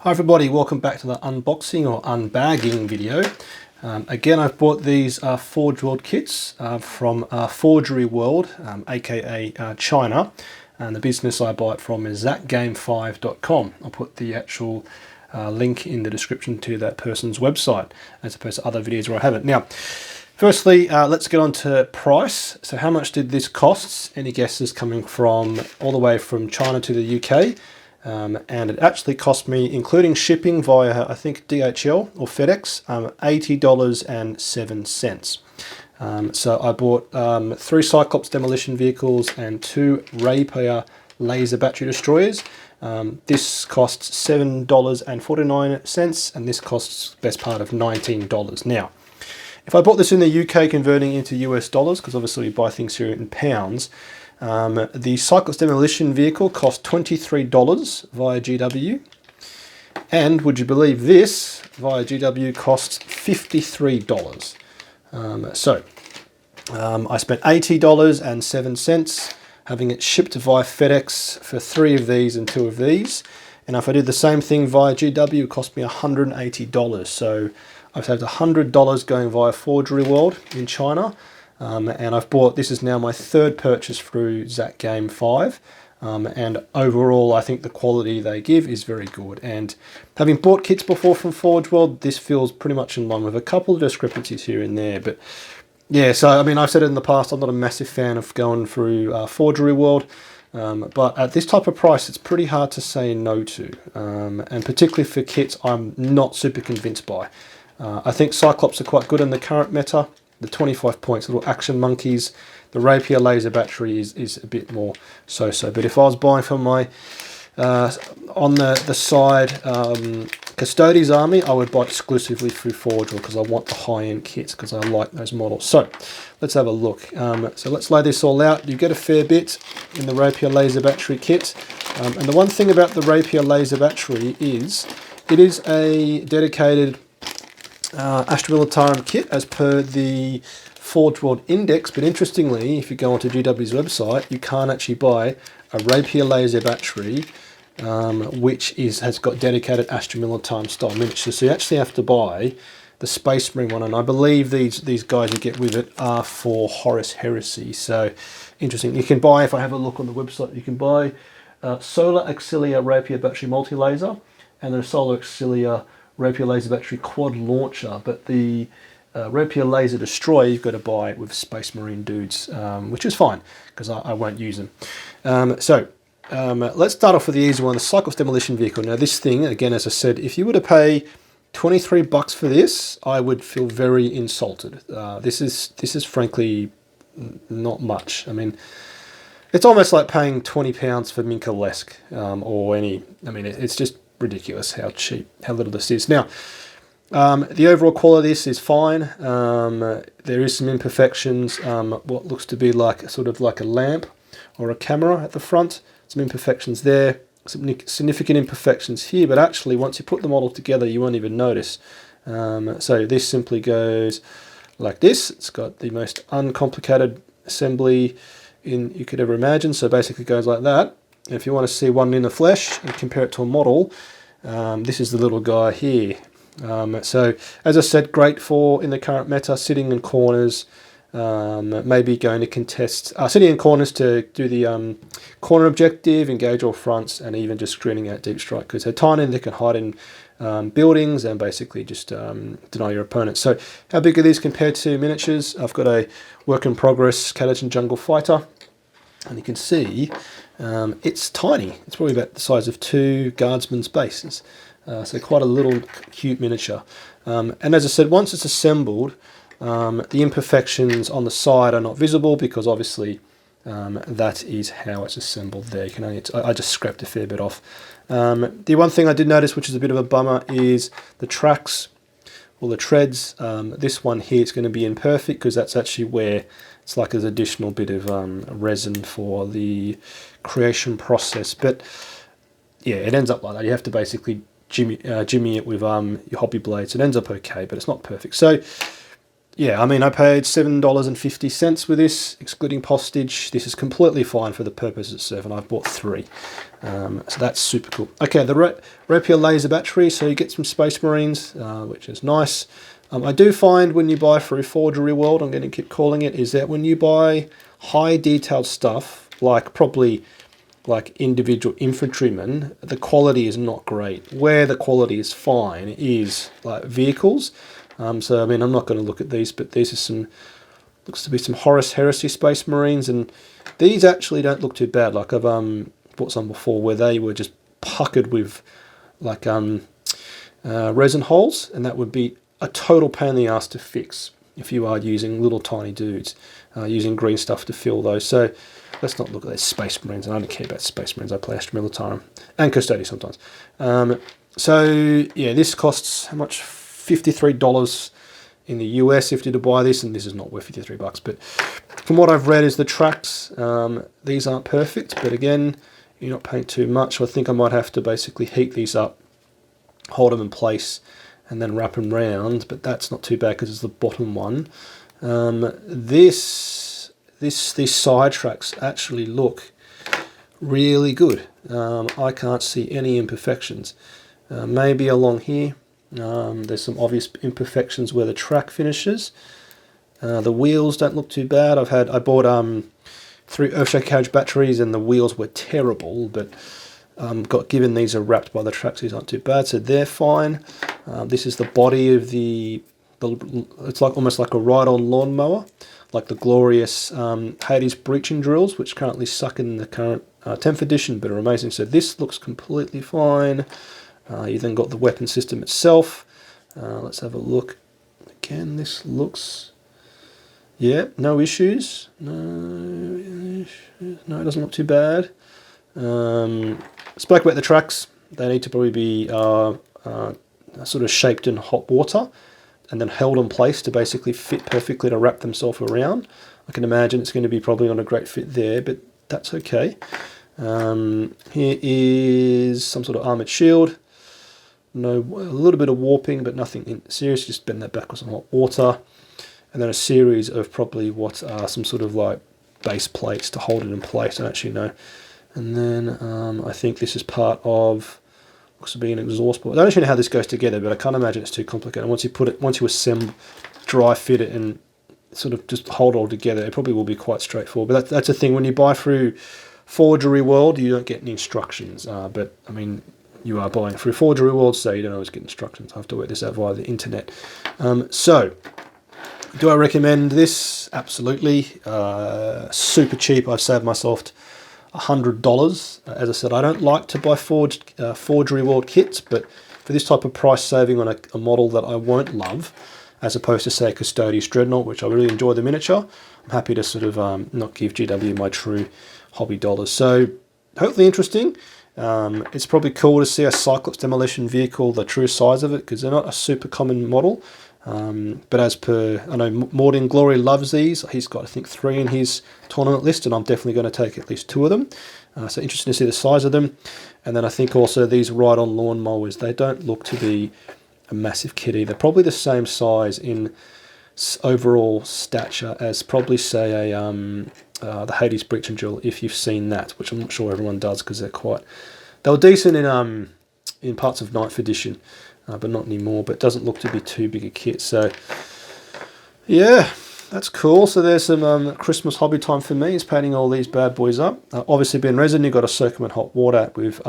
Hi everybody, welcome back to the unboxing or unbagging video. Again, I've bought these Forgeworld kits from Forgeworld, aka China, and the business I buy it from is thatgame5.com. I'll put the actual link in the description to that person's website, as opposed to other videos where I haven't. Now, firstly, let's get on to price. So how much did this cost? Any guesses coming from all the way from China to the UK? And it actually cost me, including shipping via, I think, DHL or FedEx, $80.07. So I bought 3 Cyclops demolition vehicles and 2 Rapier Laser battery destroyers. This costs $7.49, and this costs best part of $19. Now, if I bought this in the UK converting into US dollars, because obviously we buy things here in pounds, the Cyclops demolition vehicle cost $23 via GW, and would you believe this, via GW costs $53. I spent $80.07 having it shipped via FedEx for 3 of these and 2 of these, and if I did the same thing via GW, it cost me $180. So I've saved $100 going via Forgeworld in China. And I've bought, this is now my 3rd purchase through thatgame5, and overall I think the quality they give is very good. And having bought kits before from Forgeworld, this feels pretty much in line with a couple of discrepancies here and there. But yeah, so I mean, I've said it in the past, I'm not a massive fan of going through Forgeworld, but at this type of price it's pretty hard to say no to, and particularly for kits I'm not super convinced by. I think Cyclops are quite good in the current meta. The 25 points, little action monkeys. The Rapier Laser battery is a bit more so-so. But if I was buying for my, on the side, Custodes army, I would buy exclusively through Forgeworld because I want the high-end kits because I like those models. So let's have a look. So let's lay this all out. You get a fair bit in the Rapier Laser battery kit. And the one thing about the Rapier Laser battery is it is a dedicated Astra Militarum kit as per the Forgeworld index, but interestingly, if you go onto GW's website, you can't actually buy a Rapier Laser battery which has got dedicated Astra Militarum style miniatures. So you actually have to buy the Space Marine one, and I believe these guys you get with it are for Horus Heresy. So interesting. You can buy, if I have a look on the website, you can buy Solar Auxilia Rapier battery multi-laser and the Solar Auxilia Rapier Laser battery quad launcher, but the Rapier Laser destroyer you've got to buy with Space Marine dudes, which is fine because I won't use them. Let's start off with the easy one, the Cyclops demolition vehicle. Now this thing, again, as I said, if you were to pay $23 for this, I would feel very insulted. This is frankly not much. I mean, it's almost like paying £20 for Minka Lesk or any. I mean, it's just ridiculous how cheap, how little this is. Now, the overall quality of this is fine. There is some imperfections. What looks to be like sort of like a lamp or a camera at the front. Some imperfections there. Some significant imperfections here. But actually, once you put them all together, you won't even notice. So this simply goes like this. It's got the most uncomplicated assembly you could ever imagine. So basically, it goes like that. And if you want to see one in the flesh and compare it to a model, this is the little guy here. So, as I said, great for in the current meta, sitting in corners, maybe going to contest, sitting in corners to do the corner objective, engage all fronts, and even just screening out deep strike. Because they're tiny, they can hide in buildings and basically just deny your opponent. So, how big are these compared to miniatures? I've got a work in progress Caladan Jungle Fighter, and you can see it's tiny. It's probably about the size of 2 guardsmen's bases. So quite a little cute miniature. And as I said, once it's assembled, the imperfections on the side are not visible because obviously that is how it's assembled there. You can only, I just scrapped a fair bit off. The one thing I did notice, which is a bit of a bummer, is the tracks or the treads. This one here is going to be imperfect because that's actually where it's like an additional bit of resin for the creation process. But yeah, it ends up like that. You have to basically jimmy it with your hobby blades. It ends up okay, but it's not perfect. So yeah, I mean, I paid $7.50 with this, excluding postage. This is completely fine for the purpose it's serving. I've bought 3. So that's super cool. Okay, the Rapier Laser battery, so you get some Space Marines, which is nice. I do find when you buy through Forgery World, I'm going to keep calling it, is that when you buy high detailed stuff, like probably like individual infantrymen, the quality is not great. Where the quality is fine is like vehicles. So I mean, I'm not going to look at these, but these are some, looks to be some Horus Heresy Space Marines, and these actually don't look too bad. Like I've bought some before where they were just puckered with like resin holes, and that would be a total pain in the ass to fix if you are using little tiny dudes, using green stuff to fill those. So let's not look at those Space Marines, and I don't care about Space Marines. I play Astra Militarum and Custody sometimes. So yeah, this costs how much? $53 in the US if you to buy this, and this is not worth $53. But from what I've read, is the tracks, these aren't perfect, but again, you're not paying too much. So I think I might have to basically heat these up, hold them in place, and then wrap them round. But that's not too bad because it's the bottom one. These side tracks actually look really good. I can't see any imperfections. Maybe along here. There's some obvious imperfections where the track finishes. The wheels don't look too bad. I bought 3 Earthshake Carriage batteries and the wheels were terrible, but given these are wrapped by the tracks, these aren't too bad, so they're fine. This is the body of it's like almost like a ride-on lawnmower, like the glorious Hades breaching drills, which currently suck in the current 10th edition, but are amazing. So this looks completely fine. You then got the weapon system itself. Let's have a look. Again, this looks, yeah, no issues. No, it doesn't look too bad. Spoke about the tracks. They need to probably be sort of shaped in hot water and then held in place to basically fit perfectly to wrap themselves around. I can imagine it's going to be probably not a great fit there, but that's okay. Here is some sort of armoured shield. No, a little bit of warping, but nothing serious. Just bend that back with some hot water, and then a series of probably what are some sort of like base plates to hold it in place. I don't actually know. And then I think this is part of looks to be an exhaust port. I don't actually know how this goes together, but I can't imagine it's too complicated. And once you assemble, dry fit it, and sort of just hold it all together, it probably will be quite straightforward. But that's a thing when you buy through Forgery World, you don't get any instructions. But I mean, you are buying through Forgery World, so you don't always get instructions. I have to work this out via the internet. So, do I recommend this? Absolutely. Super cheap. I've saved myself $100. As I said, I don't like to buy Forgery World kits, but for this type of price saving on a model that I won't love, as opposed to say Custodius Dreadnought, which I really enjoy the miniature, I'm happy to sort of not give GW my true hobby dollars. So, hopefully interesting. It's probably cool to see a Cyclops demolition vehicle, the true size of it, because they're not a super common model. But as per, I know Mordin Glory loves these. He's got, I think, 3 in his tournament list, and I'm definitely going to take at least 2 of them. So interesting to see the size of them. And then I think also these ride-on lawn mowers, they don't look to be a massive kit either. Probably the same size in overall stature as probably say a the Hades Breach and Drill, if you've seen that, which I'm not sure everyone does because they were decent in parts of 9th edition, but not anymore. But it doesn't look to be too big a kit. So yeah, that's cool. So there's some Christmas hobby time for me, is painting all these bad boys up. Obviously being resin, you've got to soak them in hot water with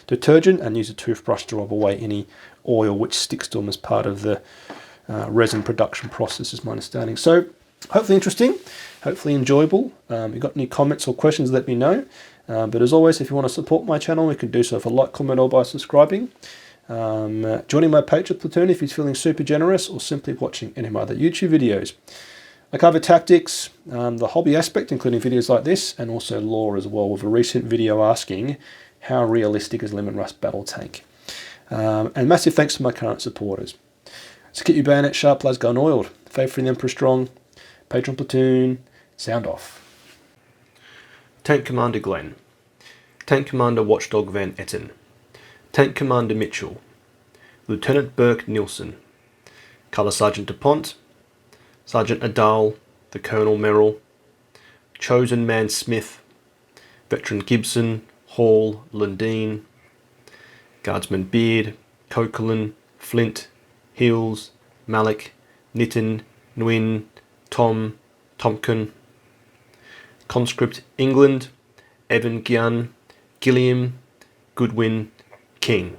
detergent and use a toothbrush to rub away any oil which sticks to them as part of the resin production process, is my understanding. So hopefully interesting, hopefully enjoyable. If you've got any comments or questions, let me know. But as always, if you want to support my channel, you can do so for like, comment, or by subscribing. Joining my Patreon platoon if you're feeling super generous, or simply watching any of my other YouTube videos. I cover tactics, the hobby aspect, including videos like this, and also lore as well, with a recent video asking, how realistic is Lemon Rust Battle Tank? And massive thanks to my current supporters. So keep your bayonet sharp, lads, gun oiled. Faith in the Emperor strong. Patron platoon, sound off. Tank Commander Glenn. Tank Commander Watchdog Van Etten. Tank Commander Mitchell. Lieutenant Burke Nielsen. Colour Sergeant DuPont. Sergeant Adal, the Colonel Merrill, Chosen Man Smith, Veteran Gibson, Hall, Lundeen, Guardsman Beard, Coquelin, Flint, Hills, Malik, Nitin, Nguyen, Tom, Tompkin, Conscript England, Evan Gyan, Gilliam, Goodwin, King.